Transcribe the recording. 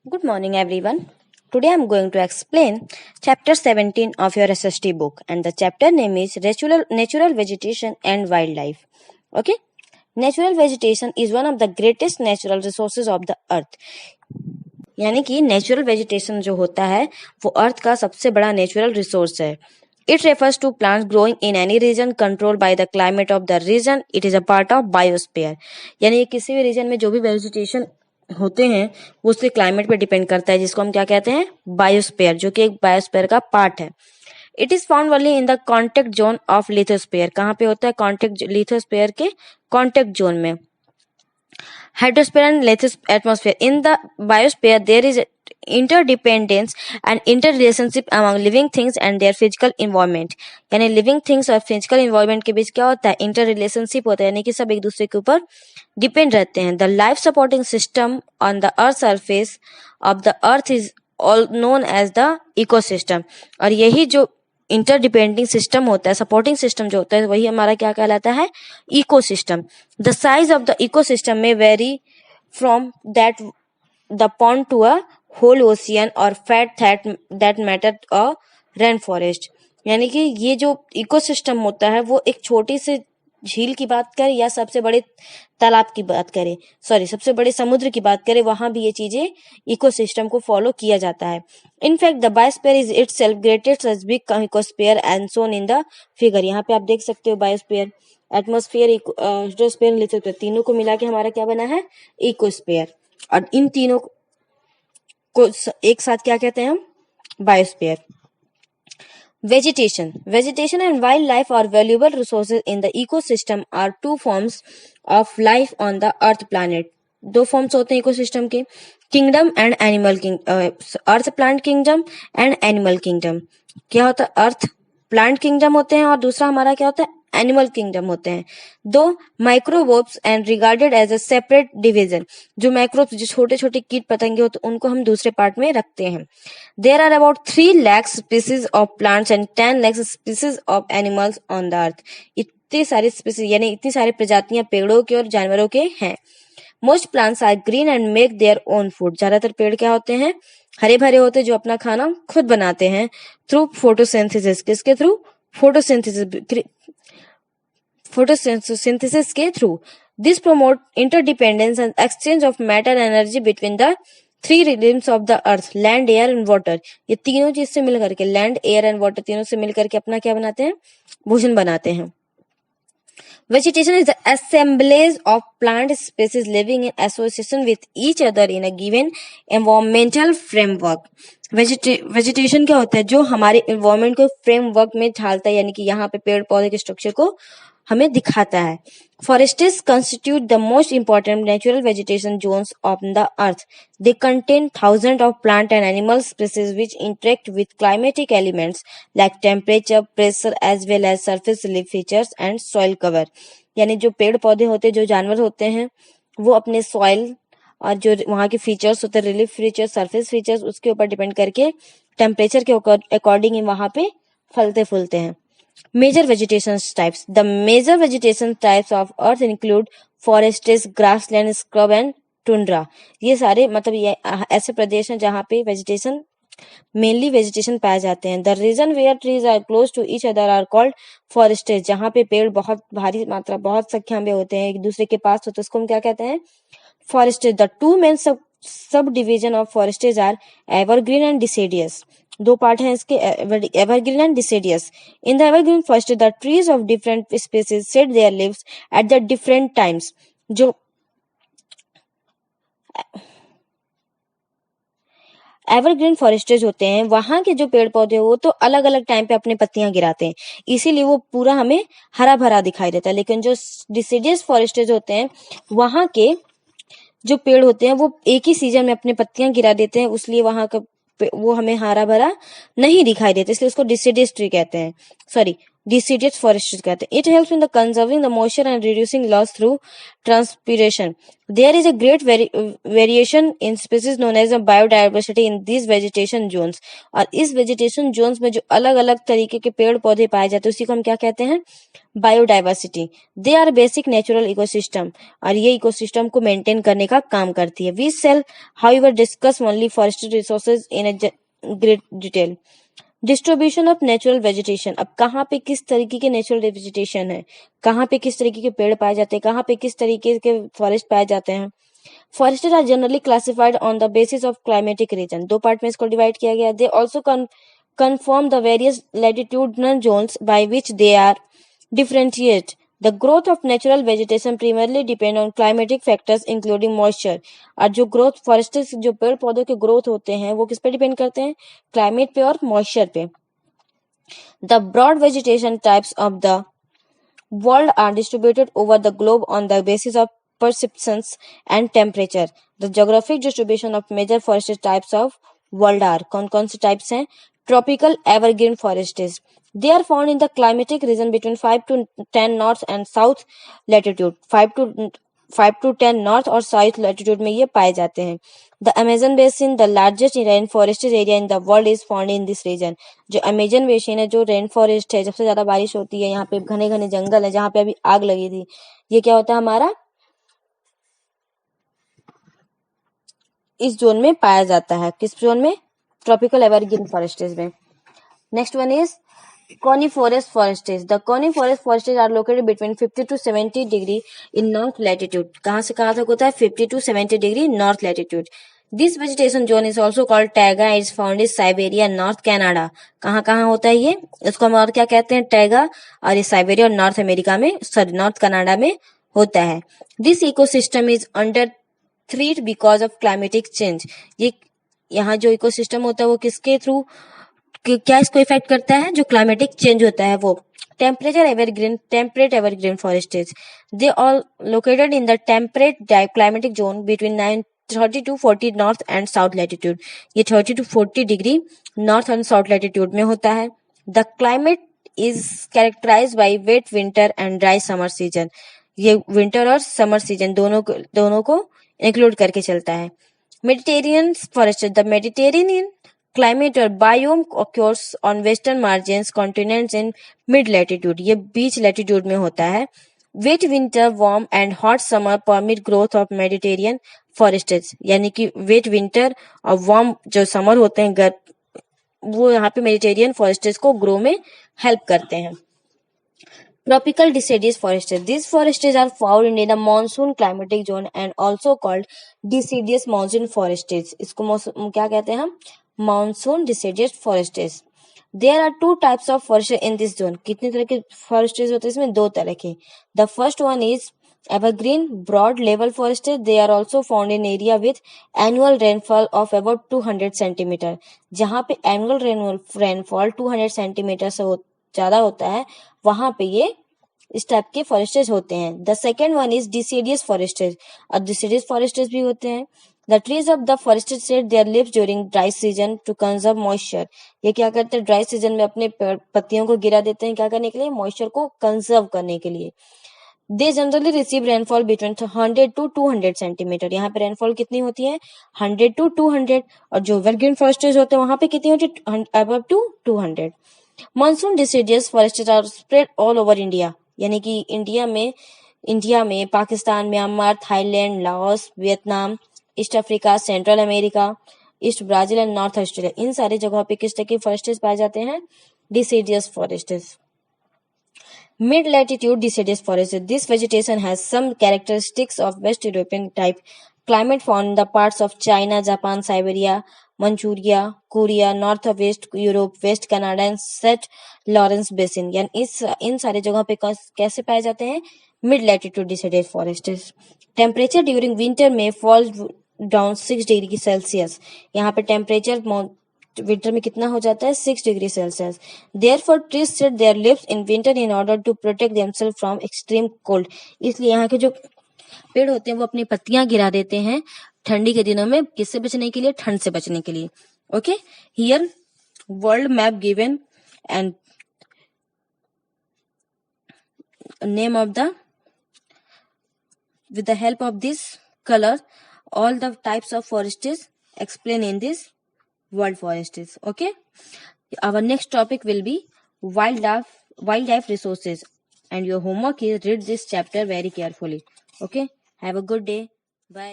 Good morning, everyone. Today I'm going to explain chapter 17 of your SST book, and the chapter name is Natural Vegetation and Wildlife. Okay? Natural vegetation is one of the greatest natural resources of the earth. यानी कि natural vegetation जो होता है वो अर्थ का सबसे बड़ा natural resource है. It refers to plants growing in any region controlled by the climate of the region. It is a part of biosphere. यानी किसी भी रीजन में जो भी वेजिटेशन होते हैं वो उसके क्लाइमेट पे डिपेंड करता है, जिसको हम क्या कहते हैं, बायोस्फीयर, जो कि एक बायोस्फीयर का पार्ट है. It is found only in the contact zone of lithosphere. कहाँ पे होता है? कॉन्टेक्ट लिथोस्फीयर के कॉन्टेक्ट जोन में. Hydrosphere and atmosphere. In the biosphere, there is interdependence and interrelationship among living things and their physical environment. यानी living things और physical environment के बीच क्या होता है? Interrelationship होता है, यानी कि सब एक दूसरे के ऊपर डिपेंड रहते हैं. The life supporting system on the earth surface of the earth is all known as the ecosystem. और यही जो इंटरडिपेंडिंग सिस्टम होता है, सपोर्टिंग सिस्टम जो होता है, वही हमारा क्या कहलाता है? Ecosystem. The size of the ecosystem में vary from that the pond to a whole ocean or for that matter a rain forest. यानी कि ये जो इकोसिस्टम होता है वो एक छोटी सी झील की बात करें या सबसे बड़े तालाब की बात करें, सबसे बड़े समुद्र की बात करें, वहां भी ये चीजें इकोसिस्टम को फॉलो किया जाता है. In fact the biosphere is itself greatest as big ecosphere and shown in the figure. यहाँ पे आप देख सकते हो बायोस्फीयर, एटमॉस्फेयर, हाइड्रोस्फीयर, लिथोस्फीयर, तीनों को मिला के हमारा क्या बना है? इकोस्फीयर. और इन तीनों को एक साथ क्या कहते हैं हम? Biosphere. Vegetation and wildlife are valuable resources in the ecosystem. Are two forms of life on the earth planet. दो फॉर्म्स होते हैं इकोसिस्टम के, kingdom and animal earth plant kingdom and animal kingdom. क्या होता है? अर्थ प्लांट किंगडम होते हैं और दूसरा हमारा क्या होता है? एनिमल किंगडम होते हैं. Two microbes and regarded as a separate division. जो माइक्रोब्स, जो छोटे छोटे कीट पतंगे होते हैं, उनको हम दूसरे पार्ट में रखते हैं. There are about 3 lakh species of plants and 10 lakh species of animals on the earth. इतनी सारी स्पीसीज यानी इतनी सारी प्रजातियां पेड़ों के और जानवरों के हैं. Most plants are green and make their own food. ज्यादातर पेड़ क्या होते हैं? हरे भरे होते हैं, जो अपना खाना खुद बनाते हैं थ्रू फोटोसिंथेसिस. किसके थ्रू? फोटोसिंथेसिस के through. This promote interdependence and exchange of matter energy between the 3 rhythms of the earth, land, air and water. ये तीनों चीज से मिल करके, लैंड, एयर एंड वाटर, तीनों से मिल करके अपना क्या बनाते हैं? भोजन बनाते हैं. Vegetation is the assemblage of plant species living in association with each other in a given environmental framework. Vegetation क्या होता है? जो हमारे एनवायरमेंट को फ्रेमवर्क में ढालता है, यानी कि यहाँ पे पेड़ पौधे के स्ट्रक्चर को हमें दिखाता है. Forests constitute the most important natural vegetation zones of the earth. They contain thousands of plant and animal species which interact with climatic elements like temperature, pressure, as well as surface relief features and soil cover. यानी जो पेड़ पौधे होते हैं, जो जानवर होते हैं, वो अपने सॉइल और जो वहाँ के फीचर्स होते हैं, रिलीफ फीचर्स, सरफेस फीचर्स, उसके ऊपर डिपेंड करके टेम्परेचर के अकॉर्डिंग वहाँ पे फलते फूलते हैं. Major vegetation types. The major vegetation types of earth include forests, grassland, scrub and tundra. ये सारे मतलब ये ऐसे प्रदेश हैं जहाँ पे vegetation मेनली वेजिटेशन पाए जाते हैं. The region where trees are close to each other are called forests. जहाँ पे पेड़ बहुत भारी मात्रा, बहुत संख्या में होते हैं, एक दूसरे के पास होते हैं, उसको हम क्या कहते हैं? Forests. The two main sub division of forests are evergreen and deciduous. दो पार्ट हैं इसके, evergreen and deciduous. In the evergreen forest the trees of different species shed their leaves at the different times. जो evergreen forests होते हैं, वहां के जो पेड़ पौधे वो तो अलग अलग टाइम पे अपनी पत्तियां गिराते हैं, इसीलिए वो पूरा हमें हरा भरा दिखाई देता है. लेकिन जो डिसिडियस फॉरेस्टेज होते हैं, वहां के जो पेड़ होते हैं वो एक ही सीजन में अपनी पत्तियां गिरा देते हैं, इसलिए वहां का वो हमें हरा भरा नहीं दिखाई देता, इसलिए उसको डिसिडियस ट्री कहते हैं. deciduous forests कहते हैं. It helps in the conserving the moisture and reducing loss through transpiration. There is a great variation in species known as biodiversity in these vegetation zones. और इस vegetation zones में जो अलग अलग तरीके के पेड़ पौधे पाए जाते हैं उसी को हम क्या कहते हैं, biodiversity. They are basic natural ecosystem, और ये इकोसिस्टम को मेंटेन करने का काम करती है. We shall however discuss only forestry resources in a great detail. Distribution of natural vegetation. अब कहाँ पे किस तरीके के नेचुरल वेजिटेशन है, कहाँ पे किस तरीके के पेड़ पाए जाते हैं, कहाँ पे किस तरीके के फॉरेस्ट पाए जाते हैं. Forests are generally classified on the basis of climatic region. दो पार्ट में इसको डिवाइड किया गया. They also confirm the various latitudinal zones by which they are differentiate. The growth of natural vegetation primarily depend on climatic factors including moisture. और जो growth forest जो पेड़ पौधों के ग्रोथ होते हैं वो किस पे डिपेंड करते हैं, क्लाइमेट पे और मॉइस्चर पे. The broad vegetation types of the world are distributed over the globe on the basis of perceptions and temperature. The geographic distribution of major forest types of world are कौन कौन से types हैं, tropical evergreen forests. They are found in the climatic region between 5 to 10 north and south latitude. 5 to 10 north और south latitude में ये पाए जाते हैं. The Amazon basin, the largest rainforest area in the world, is found in this region. जो Amazon basin है, जो rain forest है, सबसे ज्यादा बारिश होती है, यहाँ पे घने घने जंगल है, जहाँ पे अभी आग लगी थी, ये क्या होता है हमारा इस जोन में पाया जाता है. किस जोन में, ट्रॉपिकल एवरग्रीन फॉरेस्ट्स में. Next one is coniferous forests. The coniferous forests are located between 50 to 70 degree in north latitude. कहाँ से कहाँ तक होता है, 50 to 70 degree north latitude. This vegetation zone is also called taiga. It is found in Siberia, North Canada. कहाँ कहाँ होता है ये, इसको हम और क्या कहते हैं, taiga, और ये साइबेरिया और नॉर्थ अमेरिका में, सॉरी नॉर्थ कनाडा में होता है. This ecosystem is under threat because of climatic change. ये यहाँ जो इकोसिस्टम होता है वो किसके थ्रू, क्या इसको इफेक्ट करता है, जो क्लाइमेटिक चेंज होता है वो. Temperate evergreen forests. They all located in the temperate climatic zone between 30 to 40 north and south latitude. ये 30 to 40 degree north and south latitude में होता है. The climate is characterised by wet winter and dry summer season. ये winter और summer season दोनों को include करके चलता है. Mediterranean forest. The Mediterranean climate or biome occurs on western margins continents in mid latitude. ये बीच latitude में होता है. Wet winter, warm and hot summer permit growth of Mediterranean forests. यानी कि wet winter और warm जो summer होते हैं वो यहाँ पे Mediterranean forests को grow में help करते हैं. Tropical deciduous forests. These forests are found in the monsoon climatic zone and also called deciduous monsoon forests. इसको क्या कहते हैं हम, monsoon deciduous forests. There are two types of forests in this zone. कितने तरह के forests होते हैं इसमें, दो तरह के. The first one is evergreen broad level forests. They are also found in area with annual rainfall of about 200 centimeter. जहाँ पे annual rainfall 200 centimeter से ज्यादा होता है वहां पे ये इस टाइप के फॉरेस्ट्स होते हैं. The second one is deciduous forests. और डिसीडियस फॉरेस्ट्स भी होते हैं. The trees of the forest set there leaves during dry season two conserve moisture. ये क्या करते हैं, ड्राई सीजन में अपने पत्तियों को गिरा देते हैं, क्या करने के लिए, मॉइस्चर को कंजर्व करने के लिए. They generally receive rainfall between 100 to 200 centimetre. यहाँ पे रेनफॉल कितनी होती है, 100 to 200. और जो एवरग्रीन फॉरेस्ट्स होते हैं वहां पे कितनी होती है, above two 200. Monsoon deciduous forests are spread all over India. यानी कि इंडिया में Pakistan, Myanmar, Thailand, Laos, Vietnam, East Africa, Central America, East Brazil and North Australia, इन सारी जगहों पे किस तरह के फॉरेस्ट्स पाए जाते हैं, deciduous forests. Mid latitude deciduous forest. This vegetation has some characteristics of West European type climate found in the parts of China, Japan, Siberia, Manchuria, Korea, North of West Europe, West Canada and St. Lawrence Basin. यानी इन सारे जगहों पे कैसे पाए जाते हैं, mid latitude deciduous forests. Temperature during winter may fall down 6 degree Celsius. यहाँ पे टेम्परेचर विंटर में कितना हो जाता है, 6 degree Celsius. Therefore trees shed their leaves in winter in order to protect themselves from extreme cold. इसलिए यहाँ के जो पेड़ होते हैं वो अपनी पत्तियां गिरा देते हैं ठंडी के दिनों में, किससे बचने के लिए, ठंड से बचने के लिए. Okay, here world map given and name of the, with the help of this color, all the types of forests explained in this world forests. Okay, our next topic will be wildlife resources, and your homework is read this chapter very carefully. Okay, have a good day. Bye.